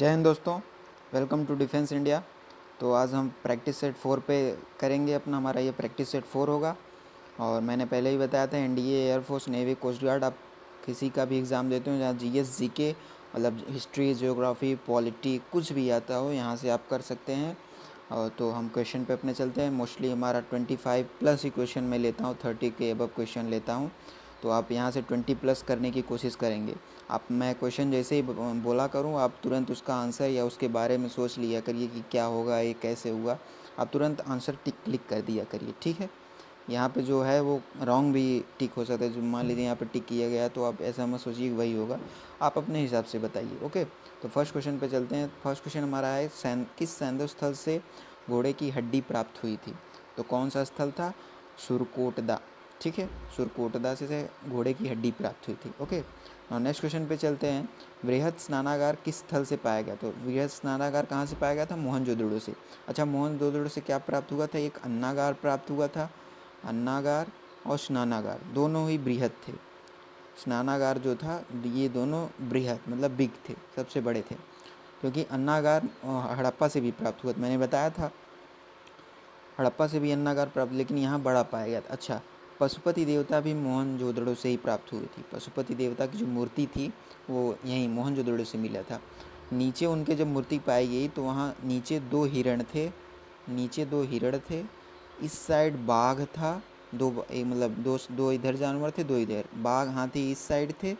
जय हिंद दोस्तों, welcome to defence India. तो आज हम प्रैक्टिस सेट 4 पे करेंगे अपना। हमारा ये प्रैक्टिस सेट 4 होगा। और मैंने पहले ही बताया था, NDA, air force, navy, coast guard, आप किसी का भी एग्ज़ाम देते हो जहाँ जीएस, जीके मतलब हिस्ट्री, ज्योग्राफी, पॉलिटी कुछ भी आता हो, यहाँ से आप कर सकते हैं। और तो हम क्वेश्चन पे अपने चलते हैं। मोस्टली हमारा 25 प्लस ही क्वेश्चन मैं लेता हूँ, 30 के अबव क्वेश्चन लेता हूँ। तो आप यहाँ से 20 प्लस करने की कोशिश करेंगे। आप मैं क्वेश्चन जैसे ही बोला करूँ, आप तुरंत उसका आंसर या उसके बारे में सोच लिया करिए कि क्या होगा, ये कैसे हुआ। आप तुरंत आंसर टिक क्लिक कर दिया करिए, ठीक है। यहाँ पे जो है वो रॉन्ग भी टिक हो सकता है। जो मान लीजिए यहाँ पे टिक किया गया तो आप ऐसा मत सोचिए कि वही होगा, आप अपने हिसाब से बताइए। ओके, तो फर्स्ट क्वेश्चन पे चलते हैं। फर्स्ट क्वेश्चन हमारा है, किस सैंदव स्थल से घोड़े की हड्डी प्राप्त हुई थी? तो कौन सा स्थल था? सुरकोटदा, ठीक है। सुरकोटदा से घोड़े की हड्डी प्राप्त हुई थी। ओके, और नेक्स्ट क्वेश्चन पे चलते हैं। बृहद स्नानागार किस स्थल से पाया गया? तो बृहद स्नानागार कहाँ से पाया गया था? मोहनजोदड़ो से। अच्छा, मोहनजोदड़ो से क्या प्राप्त हुआ था? एक अन्नागार प्राप्त हुआ था। अन्नागार और स्नानागार दोनों ही बृहद थे। स्नानागार जो था, ये दोनों बृहद मतलब बिग थे, सबसे बड़े थे। क्योंकि अन्नागार हड़प्पा से भी प्राप्त हुआ था, मैंने बताया था हड़प्पा से भी अन्नागार प्राप्त, लेकिन यहाँ बड़ा पाया गया था। अच्छा, पशुपति देवता भी मोहनजोदड़ो से ही प्राप्त हुई थी। पशुपति देवता की जो मूर्ति थी वो यहीं मोहनजोदड़ो से मिला था। नीचे उनके जब मूर्ति पाई गई तो वहाँ नीचे दो हिरण थे। नीचे दो हिरण थे, इस साइड बाघ था। मतलब दो इधर जानवर थे, दो इधर। बाघ हाथी इस साइड थे,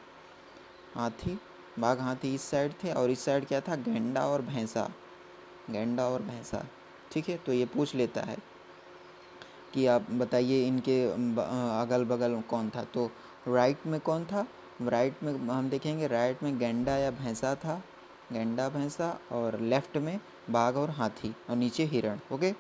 हाथी बाघ हाथी इस साइड थे, और इस साइड क्या था? गैंडा और भैंसा। गैंडा और भैंसा, ठीक है। तो ये पूछ लेता है कि आप बताइए इनके अगल बगल कौन था। तो राइट में कौन था? राइट में हम देखेंगे, राइट में गैंडा या भैंसा था, गैंडा भैंसा। और लेफ्ट में बाघ और हाथी, और नीचे हिरण। ओके,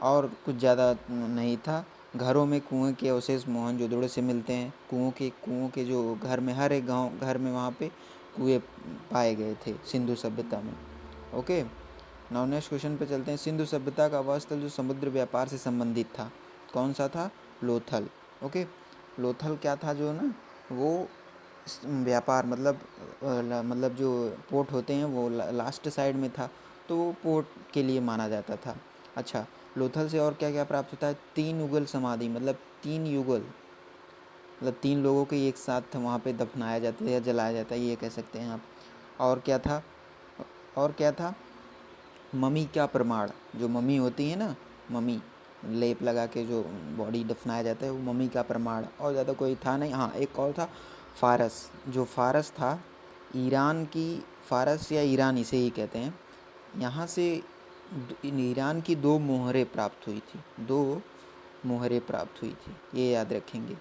और कुछ ज़्यादा नहीं था। घरों में कुएं के अवशेष मोहनजोदड़ो से मिलते हैं। कुओं के जो घर में, हर एक गांव घर में वहाँ पे कुएं पाए गए थे सिंधु सभ्यता में। ओके, नाउ नेक्स्ट क्वेश्चन पे चलते हैं। सिंधु सभ्यता का वह स्थल जो समुद्र व्यापार से संबंधित था, कौन सा था? लोथल। ओके, लोथल क्या था? जो ना वो व्यापार मतलब जो पोर्ट होते हैं वो लास्ट साइड में था, तो वो पोर्ट के लिए माना जाता था। अच्छा, लोथल से और क्या क्या प्राप्त होता है? 3 युगल समाधि, मतलब 3 युगल, मतलब 3 लोगों के एक साथ वहाँ पे दफनाया जाता है या जलाया जाता है, ये कह सकते हैं आप। और क्या था? और क्या था? मम्मी का प्रमाण, जो मम्मी होती है ना, मम्मी लेप लगा के जो बॉडी दफनाया जाता है, वो मम्मी का प्रमाण। और ज़्यादा कोई था नहीं। हाँ, एक और था, फारस। जो फारस था, ईरान की, फारस या ईरान इसे ही कहते हैं, यहाँ से ईरान की 2 मोहरें प्राप्त हुई थी। 2 मोहरें प्राप्त हुई थी, ये याद रखेंगे।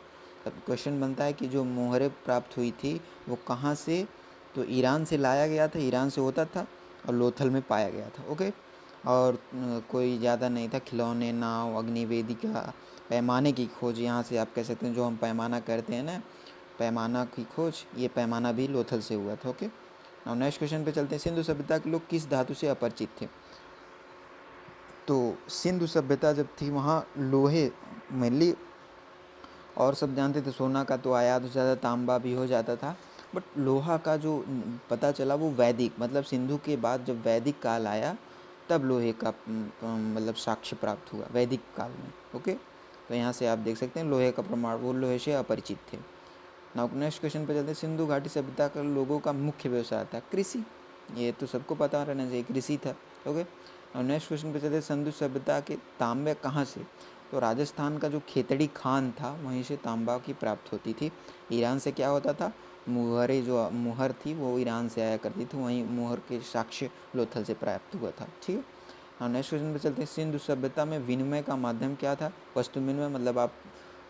अब क्वेश्चन बनता है कि जो मोहरें प्राप्त हुई थी वो कहाँ से? तो ईरान से लाया गया था, ईरान से होता था, और लोथल में पाया गया था। ओके, और कोई ज़्यादा नहीं था। खिलौने, नाव, अग्निवेदिका, पैमाने की खोज, यहाँ से आप कह सकते हैं जो हम पैमाना करते हैं ना, पैमाना की खोज, ये पैमाना भी लोथल से हुआ था। ओके, और नेक्स्ट क्वेश्चन पे चलते हैं। सिंधु सभ्यता के लोग किस धातु से अपरिचित थे? तो सिंधु सभ्यता जब थी वहाँ लोहे मेनली, और सब जानते थे सोना का तो आयात हो जाता, तांबा भी हो जाता था, बट लोहा का जो पता चला वो वैदिक, मतलब सिंधु के बाद जब वैदिक काल आया तब लोहे का मतलब साक्ष्य प्राप्त हुआ वैदिक काल में। ओके, तो यहाँ से आप देख सकते हैं लोहे का प्रमाण, वो लोहे से अपरिचित थे। नाउ नेक्स्ट क्वेश्चन पे चलते हैं। सिंधु घाटी सभ्यता का लोगों का मुख्य व्यवसाय था कृषि, ये तो सबको पता रहना चाहिए, कृषि था। ओके, और नेक्स्ट क्वेश्चन पे चलते हैं। सिंधु सभ्यता के तांबे कहाँ से? तो राजस्थान का जो खेतड़ी खान था वहीं से तांबा की प्राप्त होती थी। ईरान से क्या होता था? मुहरें, जो मुहर थी वो ईरान से आया करती थी, वहीं मुहर के साक्ष्य लोथल से प्राप्त हुआ था। ठीक है, हाँ, नेक्स्ट क्वेश्चन पे चलते हैं। सिंधु सभ्यता में विनिमय का माध्यम क्या था? वस्तु विनिमय, मतलब आप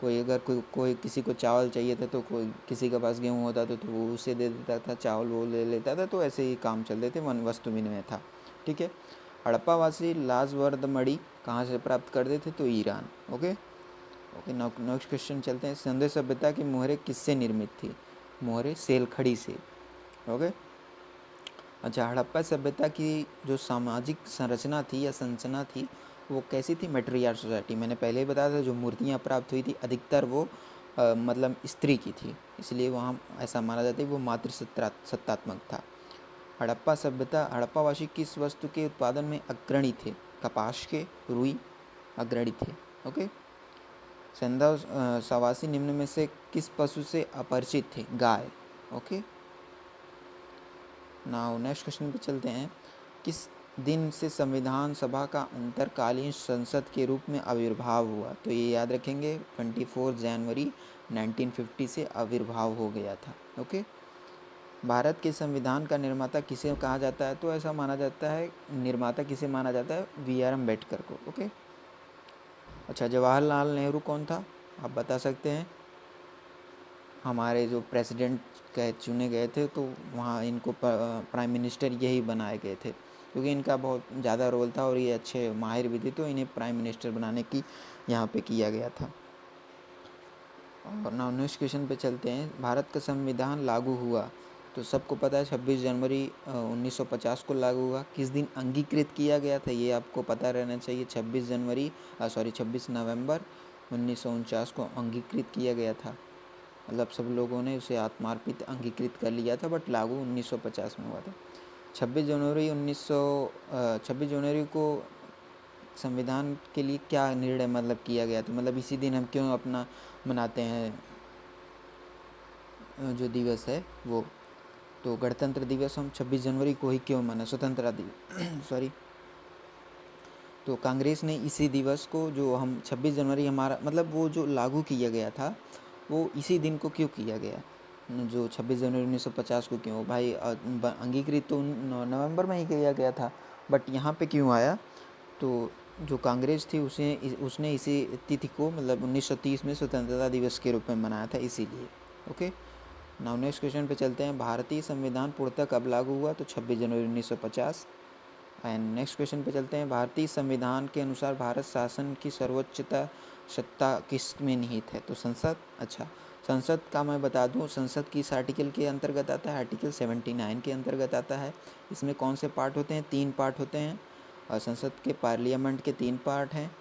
अगर कोई किसी को चावल चाहिए था तो कोई किसी के पास गेहूँ होता तो वो उसे दे देता था, चावल वो ले लेता था, तो ऐसे ही काम चलते थे, वस्तु विनिमय था। ठीक है, हड़प्पावासी लाजवर्दमणि कहाँ से प्राप्त करते थे? तो ईरान। ओके, नेक्स्ट क्वेश्चन चलते हैं। सिंधु सभ्यता की मोहरें किससे निर्मित थी? मोहरें सेलखड़ी से। ओके, अच्छा, हड़प्पा सभ्यता की जो सामाजिक संरचना थी या संरचना थी वो कैसी थी? मैट्रियार्क सोसाइटी। मैंने पहले ही बताया था, जो मूर्तियाँ प्राप्त हुई थी अधिकतर वो मतलब स्त्री की थी, इसलिए वहाँ ऐसा माना जाता है वो मातृ सत्तात्मक था। हड़प्पा सभ्यता, हड़प्पावासी किस वस्तु के उत्पादन में अग्रणी थे? कपास के, रुई अग्रणी थे। ओके। संदव सवासी निम्न में से किस पशु से अपरिचित थे? गाय। ओके। नाउ नेक्स्ट क्वेश्चन पे चलते हैं। किस दिन से संविधान सभा का अंतरकालीन संसद के रूप में आविर्भाव हुआ? तो ये याद रखेंगे, 24 जनवरी 1950 से आविर्भाव हो गया था। ओके। भारत के संविधान का निर्माता किसे कहा जाता है? तो ऐसा माना जाता है, निर्माता किसे माना जाता है? वी.आर. अम्बेडकर को। ओके। अच्छा, जवाहरलाल नेहरू कौन था? आप बता सकते हैं। हमारे जो प्रेसिडेंट चुने गए थे, तो वहाँ इनको प्राइम मिनिस्टर यही बनाए गए थे, क्योंकि इनका बहुत ज़्यादा रोल था और ये अच्छे माहिर भी थे, तो इन्हें प्राइम मिनिस्टर बनाने की यहाँ पे किया गया था। और नाउ नेक्स्ट क्वेश्चन पे चलते हैं। भारत का संविधान लागू हुआ, तो सबको पता है 26 जनवरी 1950 को लागू हुआ। किस दिन अंगीकृत किया गया था? ये आपको पता रहना चाहिए। 26 नवंबर 1949 को अंगीकृत किया गया था। मतलब सब लोगों ने उसे आत्मार्पित अंगीकृत कर लिया था, बट लागू 1950 में हुआ था। 26 जनवरी को संविधान के लिए क्या निर्णय मतलब किया गया था? मतलब इसी दिन हम क्यों अपना मनाते हैं जो दिवस है वो? तो गणतंत्र दिवस हम 26 जनवरी को ही क्यों मना, स्वतंत्रता दिवस सॉरी। तो कांग्रेस ने इसी दिवस को, जो हम 26 जनवरी हमारा मतलब वो जो लागू किया गया था, वो इसी दिन को क्यों किया गया? जो 26 जनवरी 1950 को क्यों भाई? अंगीकृत तो नवंबर में ही किया गया था, बट यहाँ पे क्यों आया? तो जो कांग्रेस थी उसने इसी तिथि को मतलब 1930 में स्वतंत्रता दिवस के रूप में मनाया था, इसीलिए। ओके। नाउ नेक्स्ट क्वेश्चन पे चलते हैं। भारतीय संविधान पूर्णतः कब लागू हुआ? तो 26 जनवरी 1950। एंड नेक्स्ट क्वेश्चन पे चलते हैं। भारतीय संविधान के अनुसार भारत शासन की सर्वोच्चता सत्ता किस में निहित है? तो संसद। अच्छा, संसद का मैं बता दूं, संसद किस आर्टिकल के अंतर्गत आता है? आर्टिकल 79 के अंतर्गत आता है। इसमें कौन से पार्ट होते हैं? 3 पार्ट होते हैं। और संसद के पार्लियामेंट के 3 पार्ट हैं।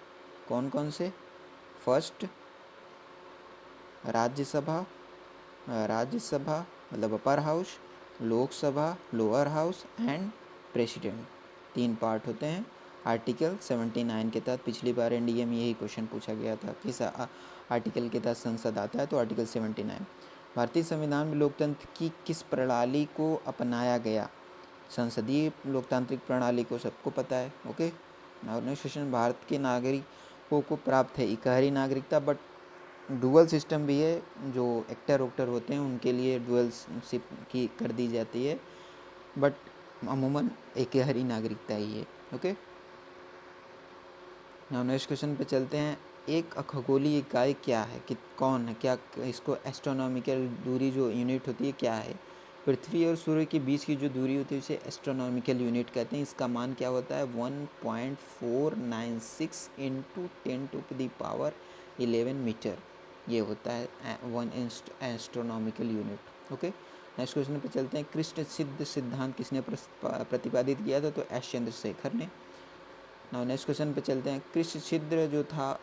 कौन कौन से? फर्स्ट राज्यसभा मतलब upper house, Lok Sabha lower house, and president. 3 part होते हैं आर्टिकल 79 के तहत। पिछली बार एनडीए में यही क्वेश्चन पूछा गया था, किस आर्टिकल के तहत संसद आता है? तो आर्टिकल 79। भारतीय संविधान में लोकतंत्र की किस प्रणाली को अपनाया गया? संसदीय लोकतांत्रिक प्रणाली को सबको पता है। Okay. Now next question. Bharat के नागरिकों को प्राप्त है इकहरी नागरिकता, बट डुअल सिस्टम भी है। जो एक्टर वोक्टर होते हैं उनके लिए डुअलशिप की कर दी जाती है, बट अमूमन इकहरी नागरिकता ही है। ओके। नाउ नेक्स्ट क्वेश्चन पे चलते हैं। एक खगोलीय इकाई क्या है? कि कौन है? क्या इसको एस्ट्रोनॉमिकल दूरी जो यूनिट होती है क्या है? पृथ्वी और सूर्य के बीच की जो दूरी होती है उसे एस्ट्रोनॉमिकल यूनिट कहते हैं। इसका मान क्या होता है? 1.496 इंटू 10⁻11 मीटर, ये होता है 1 astronomical unit. Okay. Next question पे चलते हैं। कृष्ण सिद्ध सिद्धांत किसने प्रतिपादित किया था? तो एस चंद्रशेखर ने। नाउ नेक्स्ट क्वेश्चन पे चलते हैं। कृष्ण छिद्र जो था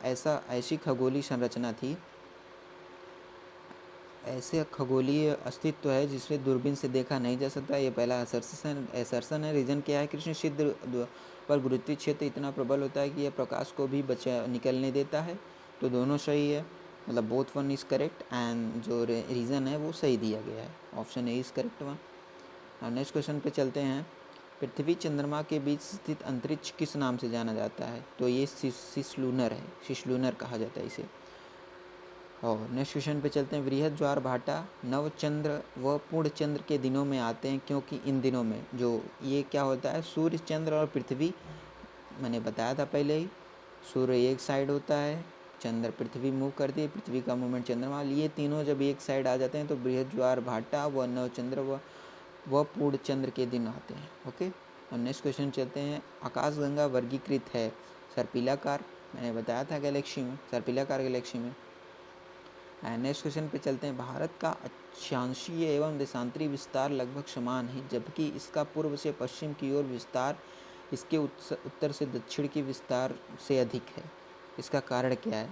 ऐसी खगोलीय संरचना थी, ऐसे खगोलीय अस्तित्व है जिसमें दूरबीन से देखा नहीं जा सकता। ये पहला असर्सन है। रीजन क्या है? कृष्ण छिद्र पर गुरुत्वीय क्षेत्र इतना प्रबल होता है कि यह प्रकाश को भी निकलने देता है। तो दोनों सही है, मतलब both one is correct, and जो रीज़न है वो सही दिया गया है। Option A is correct one. और नेक्स्ट क्वेश्चन पे चलते हैं। पृथ्वी चंद्रमा के बीच स्थित अंतरिक्ष किस नाम से जाना जाता है? तो ये सिसलूनर है, सिसलूनर कहा जाता है इसे। और नेक्स्ट क्वेश्चन पे चलते हैं। बृहद ज्वार भाटा नवचंद्र व पूर्ण चंद्र के दिनों में आते हैं, क्योंकि इन दिनों में जो ये क्या होता है, सूर्य चंद्र और पृथ्वी, मैंने बताया था पहले ही, सूर्य एक साइड होता है, चंद्र पृथ्वी मूव करती है, पृथ्वी का मूवमेंट चंद्रमा, ये तीनों जब एक साइड आ जाते हैं तो बृहद ज्वार भाटा व नवचंद्र व पूर्ण चंद्र के दिन आते हैं। ओके। और नेक्स्ट क्वेश्चन चलते हैं। आकाशगंगा वर्गीकृत है सर्पिलाकार, मैंने बताया था गैलेक्सी में, सर्पिलाकार गैलेक्सी में। नेक्स्ट क्वेश्चन पे चलते हैं। भारत का अक्षांशीय एवं देशांतरी विस्तार लगभग समान है, जबकि इसका पूर्व से पश्चिम की ओर विस्तार इसके उत्तर से दक्षिण की विस्तार से अधिक है। इसका कारण क्या है?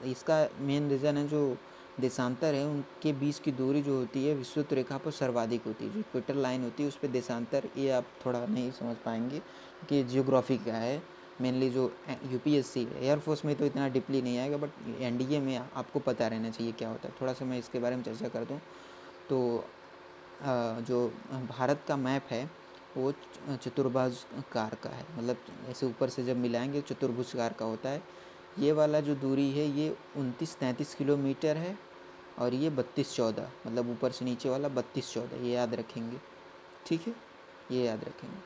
इसका मेन रीज़न है जो देशांतर है उनके बीच की दूरी जो होती है विषुवत रेखा पर सर्वाधिक होती है। जो इक्वेटर लाइन होती है उस पर देशांतर, ये आप थोड़ा नहीं समझ पाएंगे कि जियोग्राफी क्या है। मेनली जो यूपीएससी है, एयरफोर्स में तो इतना डीपली नहीं आएगा, बट एनडीए में आपको पता रहना चाहिए क्या होता है। थोड़ा सा मैं इसके बारे में चर्चा कर दूँ तो जो भारत का मैप है वो चतुर्भुजाकार का है, मतलब ऐसे ऊपर से जब मिलाएंगे चतुर्भुजाकार का होता है। ये वाला जो दूरी है ये 29-33 किलोमीटर है, और ये 32-14, मतलब ऊपर से नीचे वाला 32-14, ये याद रखेंगे, ठीक है, ये याद रखेंगे।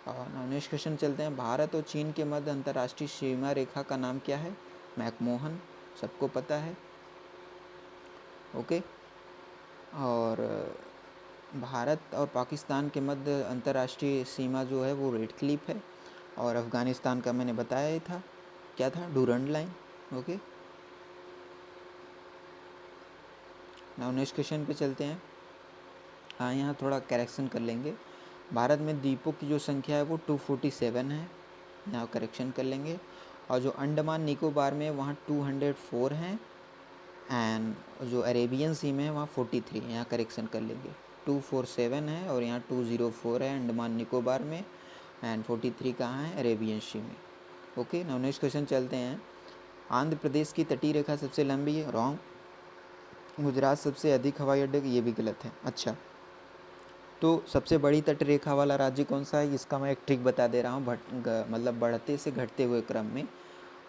और नेक्स्ट क्वेश्चन चलते हैं। भारत और चीन के मध्य अंतर्राष्ट्रीय सीमा रेखा का नाम क्या है? मैकमोहन, सबको पता है, ओके। और भारत और पाकिस्तान के मध्य अंतर्राष्ट्रीय सीमा जो है वो रेड क्लिफ है, और अफ़गानिस्तान का मैंने बताया ही था, क्या था? Durand line, okay. Now next question पे चलते हैं। हाँ, यहाँ थोड़ा करेक्शन कर लेंगे। भारत में द्वीपों की जो संख्या है वो 247 है, यहाँ करेक्शन कर लेंगे। और जो अंडमान निकोबार में वहाँ 204 हैं, एंड जो अरेबियन सी में है वहाँ 43 है, यहाँ करेक्शन कर लेंगे। 247 है और यहाँ 204 है अंडमान निकोबार में, एंड 43 कहाँ है? अरेबियन सी में, ओके। नाउ नेक्स्ट क्वेश्चन चलते हैं। आंध्र प्रदेश की तटीय रेखा सबसे लंबी है, रॉन्ग। गुजरात सबसे अधिक हवाई अड्डे, ये भी गलत है। अच्छा, तो सबसे बड़ी तट रेखा वाला राज्य कौन सा है? इसका मैं एक ट्रिक बता दे रहा हूँ, मतलब बढ़ते से घटते हुए क्रम में,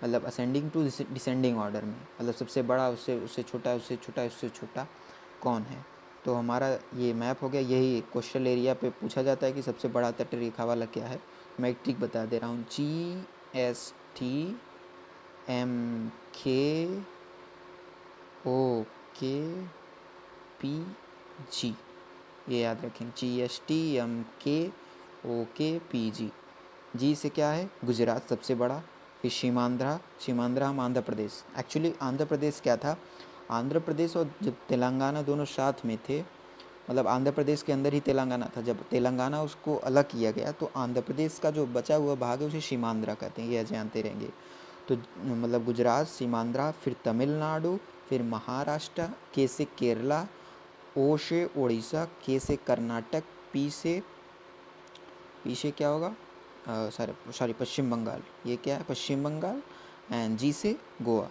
मतलब असेंडिंग टू डिसेंडिंग ऑर्डर में, मतलब सबसे बड़ा उससे उससे छोटा, उससे छोटा, उससे छोटा कौन है? तो हमारा ये मैप हो गया। यही कोस्टल एरिया पे पूछा जाता है कि सबसे बड़ा तट रेखा वाला क्या है। मैं एक ट्रिक बता दे रहा हूँ, GSTMKOKPG, ये याद रखें, GSTMKOKPG। जी से क्या है? गुजरात सबसे बड़ा, फिर सीमांध्रा, सीमांध्रा हम आंध्र प्रदेश, एक्चुअली आंध्र प्रदेश क्या था, आंध्र प्रदेश और जब तेलंगाना दोनों साथ में थे, मतलब आंध्र प्रदेश के अंदर ही तेलंगाना था, जब तेलंगाना उसको अलग किया गया तो आंध्र प्रदेश का जो बचा हुआ भाग है उसे सीमांध्रा कहते हैं, ये जानते रहेंगे। तो मतलब गुजरात, सीमांध्रा, फिर तमिलनाडु, फिर महाराष्ट्र, के से केरला, ओ से उड़ीसा, के से कर्नाटक, पी से क्या होगा? सॉरी पश्चिम बंगाल, ये क्या है? पश्चिम बंगाल, एंड जी से गोवा,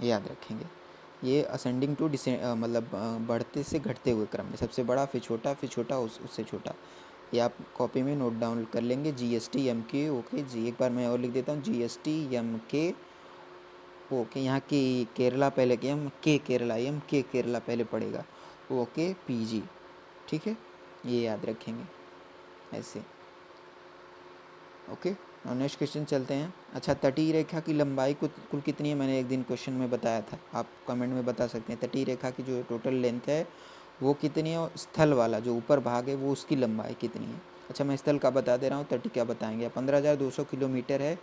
याद रखेंगे। ये असेंडिंग टू मतलब बढ़ते से घटते हुए क्रम में, सबसे बड़ा, फिर छोटा, फिर छोटा, उससे छोटा। ये आप कॉपी में नोट डाउन कर लेंगे। GSTMK ओके जी, एक बार मैं और लिख देता हूँ, GSTMK ओके। यहाँ की केरला पहले के, के केरला पहले पड़ेगा, ओके PG, ठीक है, ये याद रखेंगे ऐसे, ओके। और नेक्स्ट क्वेश्चन चलते हैं। अच्छा, तटीय रेखा की लंबाई कुल कितनी है? मैंने एक दिन क्वेश्चन में बताया था, आप कमेंट में बता सकते हैं। तटीय रेखा की जो टोटल लेंथ है वो कितनी है, और स्थल वाला जो ऊपर भाग है वो उसकी लंबाई कितनी है? अच्छा, मैं स्थल का बता दे रहा हूँ, तटीय क्या बताएंगे। 15,200 किलोमीटर है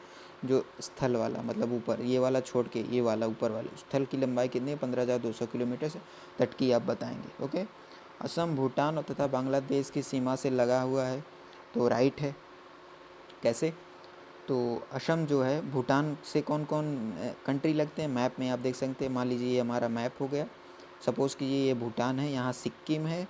जो स्थल वाला, मतलब ऊपर, ये वाला छोड़ के ये वाला ऊपर वाले, स्थल की लंबाई कितनी है? 15,200 किलोमीटर से। तट की आप बताएंगे, ओके। असम, भूटान तथा बांग्लादेश की सीमा से लगा हुआ है, तो राइट है। कैसे? तो असम जो है, भूटान से कौन कौन कंट्री लगते हैं? मैप में आप देख सकते हैं। मान लीजिए ये हमारा मैप हो गया, सपोज़ कीजिए ये भूटान है, यहाँ सिक्किम है,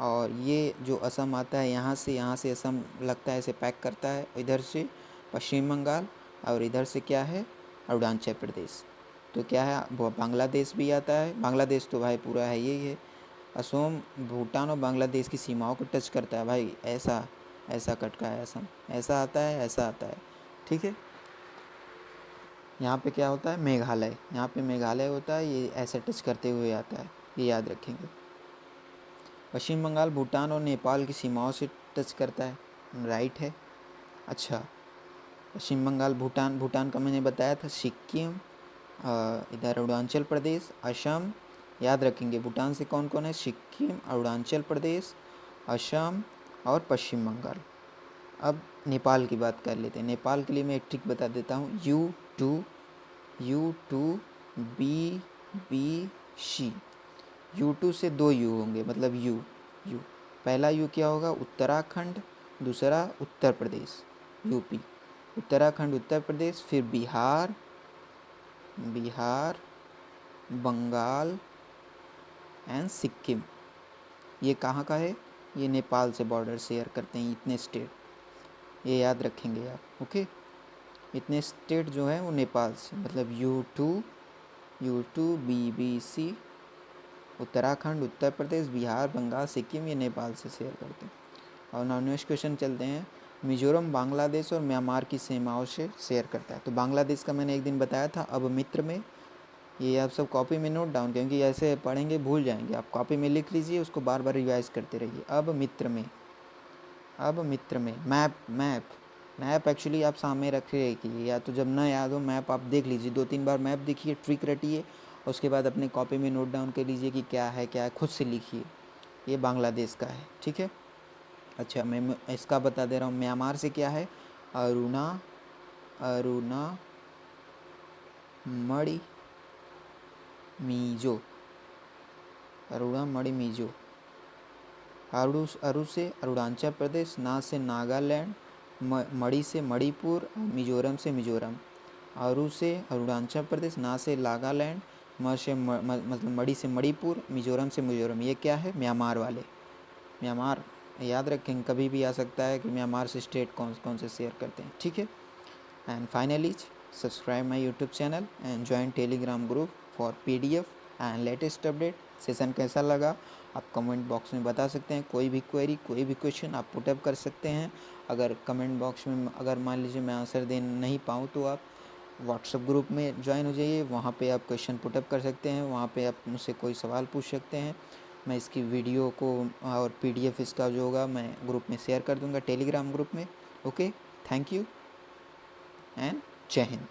और ये जो असम आता है यहाँ से असम लगता है, इसे पैक करता है। इधर से पश्चिम बंगाल, और इधर से क्या है? अरुणाचल प्रदेश। तो क्या है? बांग्लादेश भी आता है। बांग्लादेश तो भाई पूरा है, यही है। असम भूटान और बांग्लादेश की सीमाओं को टच करता है भाई, ऐसा ऐसा कटका है असम, ऐसा आता है, ऐसा आता है, ठीक है। यहाँ पे क्या होता है? मेघालय, यहाँ पे मेघालय होता है, ये ऐसे टच करते हुए आता है, ये याद रखेंगे। पश्चिम बंगाल भूटान और नेपाल की सीमाओं से टच करता है, राइट है। अच्छा, पश्चिम बंगाल, भूटान, भूटान का मैंने बताया था, सिक्किम, इधर अरुणाचल प्रदेश, असम, याद रखेंगे। भूटान से कौन कौन है? सिक्किम, अरुणाचल प्रदेश, असम और पश्चिम बंगाल। अब नेपाल की बात कर लेते हैं। नेपाल के लिए मैं एक ट्रिक बता देता हूँ, U2BBC। U2 से 2 U होंगे, मतलब यू। पहला यू क्या होगा? उत्तराखंड, दूसरा उत्तर प्रदेश, यूपी। उत्तराखंड, उत्तर प्रदेश, फिर बिहार, बंगाल, एंड सिक्किम। ये कहाँ का है? ये नेपाल से बॉर्डर शेयर करते हैं इतने स्टेट, ये याद रखेंगे आप। ओके, इतने स्टेट जो है वो नेपाल से, मतलब U2 BBC, उत्तराखंड, उत्तर प्रदेश, बिहार, बंगाल, सिक्किम, ये नेपाल से शेयर करते हैं। और नाउ नेक्स्ट क्वेश्चन चलते हैं। मिजोरम बांग्लादेश और म्यांमार की सीमाओं से शेयर करता है। तो बांग्लादेश का मैंने एक दिन बताया था, अब मित्र में। ये आप सब कॉपी में नोट डाउन, क्योंकि ऐसे पढ़ेंगे भूल जाएंगे। आप कॉपी में लिख लीजिए, उसको बार बार रिवाइज करते रहिए। अब मित्र में, अब मित्र में मैप एक्चुअली आप सामने रखिए, या तो जब ना याद हो मैप आप देख लीजिए, 2-3 बार मैप देखिए, ट्रिक रटिए, उसके बाद अपने कॉपी में नोट डाउन कर लीजिए कि क्या है, खुद से लिखिए। ये बांग्लादेश का है, ठीक है। अच्छा, मैं इसका बता दे रहा हूँ। म्यांमार से क्या है? अरुणा मणि मिजो, अरुणा मणि मिजो। अरु से अरुणाचल प्रदेश, ना से नागालैंड, मणि से मणिपुर, मिजोरम से मिजोरम। अरु से अरुणाचल प्रदेश, ना से नागालैंड, मतलब मणि से मणिपुर, मिजोरम से मिजोरम। ये क्या है? म्यांमार वाले। म्यांमार याद रखें, कभी भी आ सकता है कि म्यांमार से स्टेट कौन कौन से शेयर करते हैं, ठीक है। And finally subscribe my YouTube channel and join Telegram group for PDF and latest update. Session कैसा लगा आप कमेंट बॉक्स में बता सकते हैं। कोई भी क्वेरी, कोई भी क्वेश्चन आप पुटअप कर सकते हैं। अगर कमेंट बॉक्स में अगर मान लीजिए मैं आंसर दे नहीं पाऊँ, तो आप व्हाट्सएप ग्रुप में ज्वाइन हो जाइए, वहाँ पे आप क्वेश्चन पुटअप कर सकते हैं। वहाँ पे आप मुझसे कोई सवाल पूछ सकते हैं। मैं इसकी वीडियो को और PDF इसका जो होगा मैं ग्रुप में शेयर कर दूँगा, टेलीग्राम ग्रुप में। ओके, थैंक यू एंड जय हिंद।